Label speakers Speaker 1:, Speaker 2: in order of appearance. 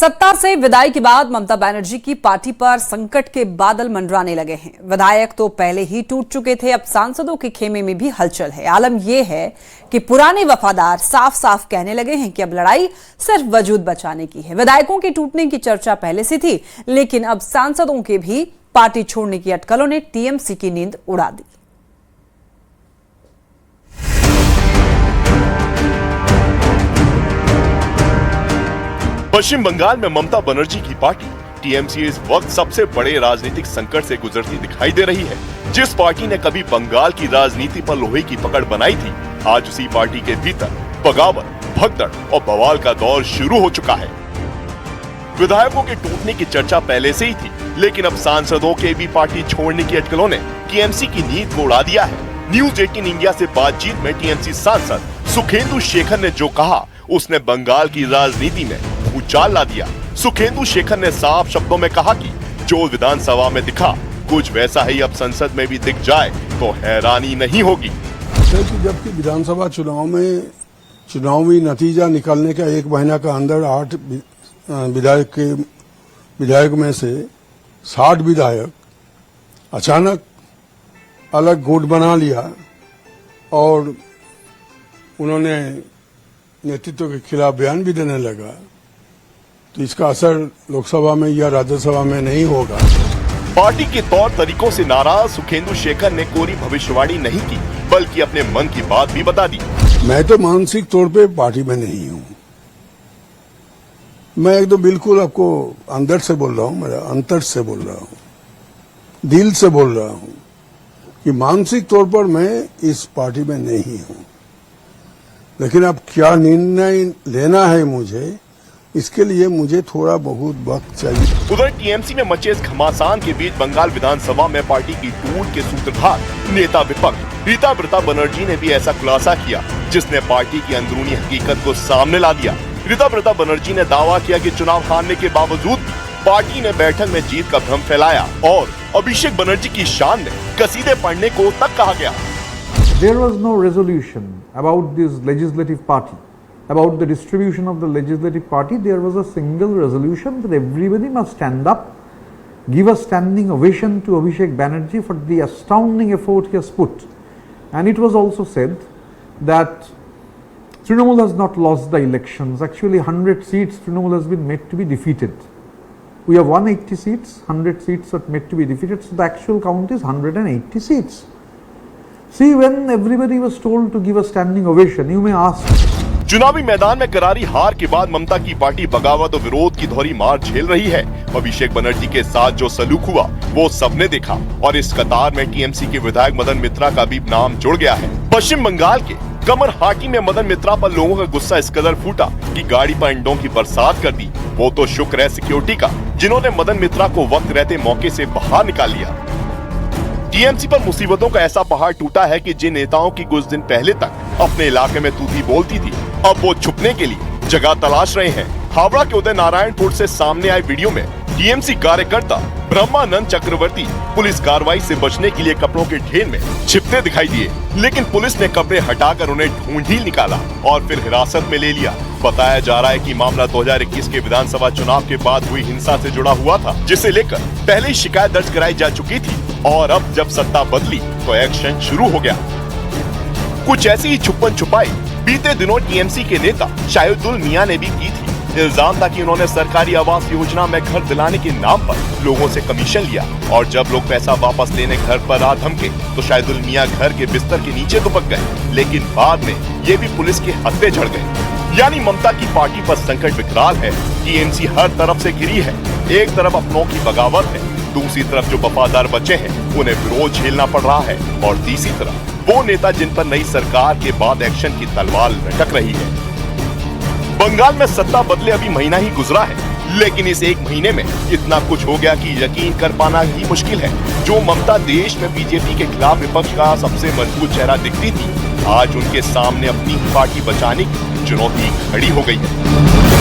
Speaker 1: सत्ता से विदाई के बाद ममता बनर्जी की पार्टी पर संकट के बादल मंडराने लगे हैं। विधायक तो पहले ही टूट चुके थे, अब सांसदों के खेमे में भी हलचल है। आलम यह है कि पुराने वफादार साफ साफ कहने लगे हैं कि अब लड़ाई सिर्फ वजूद बचाने की है। विधायकों के टूटने की चर्चा पहले से थी, लेकिन अब सांसदों के भी पार्टी छोड़ने की अटकलों ने टीएमसी की नींद उड़ा दी।
Speaker 2: पश्चिम बंगाल में ममता बनर्जी की पार्टी टीएमसी इस वक्त सबसे बड़े राजनीतिक संकट से गुजरती दिखाई दे रही है। जिस पार्टी ने कभी बंगाल की राजनीति पर लोहे की पकड़ बनाई थी, आज उसी पार्टी के भीतर बगावत, भगदड़ और बवाल का दौर शुरू हो चुका है। विधायकों के टूटने की चर्चा पहले से ही थी, लेकिन अब सांसदों के भी पार्टी छोड़ने की अटकलों ने टीएमसी की नींद को उड़ा दिया है। न्यूज 18 इंडिया से बातचीत में टीएमसी सांसद सुखेंदु शेखर ने जो कहा, उसने बंगाल की राजनीति में भूचाल ला दिया। सुखेंदु शेखर ने साफ शब्दों में कहा कि जो विधानसभा में दिखा, कुछ वैसा ही अब संसद में भी दिख जाए तो हैरानी नहीं होगी।
Speaker 3: जबकि विधानसभा चुनाव में चुनावी नतीजा निकलने का एक महीना का अंदर 8 विधायक में से 60 विधायक अचानक अलग गुट बना लिया और उन्होंने नेतृत्व के खिलाफ बयान भी देने लगा, तो इसका असर लोकसभा में या राज्यसभा में नहीं होगा।
Speaker 2: पार्टी के तौर तरीकों से नाराज सुखेंदु शेखर ने कोरी भविष्यवाणी नहीं की, बल्कि अपने मन की बात भी बता दी।
Speaker 3: मैं तो मानसिक तौर पे पार्टी में नहीं हूँ। मैं एकदम बिल्कुल आपको अंदर से बोल रहा हूँ, मेरा अंतर से बोल रहा हूँ, दिल से बोल रहा हूँ कि मानसिक तौर पर मैं इस पार्टी में नहीं हूँ। लेकिन अब क्या निर्णय लेना है मुझे, इसके लिए मुझे थोड़ा बहुत वक्त चाहिए।
Speaker 2: उधर टीएमसी में मचे इस घमासान के बीच बंगाल विधानसभा में पार्टी की टूट के सूत्रधार नेता विपक्ष रीता बनर्जी ने भी ऐसा खुलासा किया, जिसने पार्टी की अंदरूनी हकीकत को सामने ला दिया। रीता बनर्जी ने दावा किया कि चुनाव हारने के बावजूद पार्टी ने बैठक में जीत का भ्रम फैलाया और अभिषेक बनर्जी की शान में कसीदे पढ़ने को तक कहा गया।
Speaker 4: There was no resolution about this legislative party, about the distribution of the legislative party. There was a single resolution that everybody must stand up, give a standing ovation to Abhishek Banerjee for the astounding effort he has put. And it was also said that Trinamool has not lost the elections. Actually, 100 seats Trinamool has been made to be defeated. We have 180 seats, 100 seats are made to be defeated. So the actual count is 180 seats. See, when everybody was told to give a standing ovation, you may ask.
Speaker 2: चुनावी मैदान में करारी हार के बाद ममता की party बगावत और विरोध की दोहरी मार झेल रही है। अभिषेक बनर्जी के साथ जो सलूक हुआ, वो सबने देखा और इस कतार में टीएमसी के विधायक मदन मित्रा का भी नाम जुड़ गया है। पश्चिम बंगाल के कमरहाटी में मदन मित्रा पर लोगों का गुस्सा इस कदर फूटा कि गाड़ी पर अंडों की बरसात कर दी। वो तो शुक्र है सिक्योरिटी का, जिन्होंने मदन मित्रा को वक्त रहते मौके से बाहर निकाल लिया। टीएमसी पर मुसीबतों का ऐसा पहाड़ टूटा है कि जिन नेताओं की कुछ दिन पहले तक अपने इलाके में तूती बोलती थी, अब वो छुपने के लिए जगह तलाश रहे हैं। हावड़ा के उदय नारायणपुर से सामने आए वीडियो में टीएमसी कार्यकर्ता ब्रह्मानंद चक्रवर्ती पुलिस कार्रवाई से बचने के लिए कपड़ों के ढेर में छिपते दिखाई दिए, लेकिन पुलिस ने कपड़े हटाकर उन्हें ढूंढ ही निकाला और फिर हिरासत में ले लिया। बताया जा रहा है कि मामला 2021 के विधानसभा चुनाव के बाद हुई हिंसा से जुड़ा हुआ था, जिसे लेकर पहले ही शिकायत दर्ज कराई जा चुकी थी और अब जब सत्ता बदली तो एक्शन शुरू हो गया। कुछ ऐसी ही छुपन छुपाई बीते दिनों टीएमसी के नेता शाहिदुल मियां ने भी की थी। इल्जाम था कि उन्होंने सरकारी आवास योजना में घर दिलाने के नाम पर लोगों से कमीशन लिया और जब लोग पैसा वापस लेने घर पर आ धमके तो शाहिदुल मियां घर के बिस्तर के नीचे दुबक गए, लेकिन बाद में ये भी पुलिस के हत्थे झड़ गए। यानी ममता की पार्टी पर संकट विकराल है। टीएमसी हर तरफ से घिरी है। एक तरफ अपनों की बगावत है, दूसरी तरफ जो वफादार बचे हैं उन्हें विरोध झेलना पड़ रहा है और तीसरी तरफ वो नेता जिन पर नई सरकार के बाद एक्शन की तलवार लटक रही है। बंगाल में सत्ता बदले अभी महीना ही गुजरा है, लेकिन इस एक महीने में इतना कुछ हो गया कि यकीन कर पाना ही मुश्किल है। जो ममता देश में बीजेपी के खिलाफ विपक्ष का सबसे मजबूत चेहरा दिखती थी, आज उनके सामने अपनी पार्टी बचाने की चुनौती खड़ी हो गई है।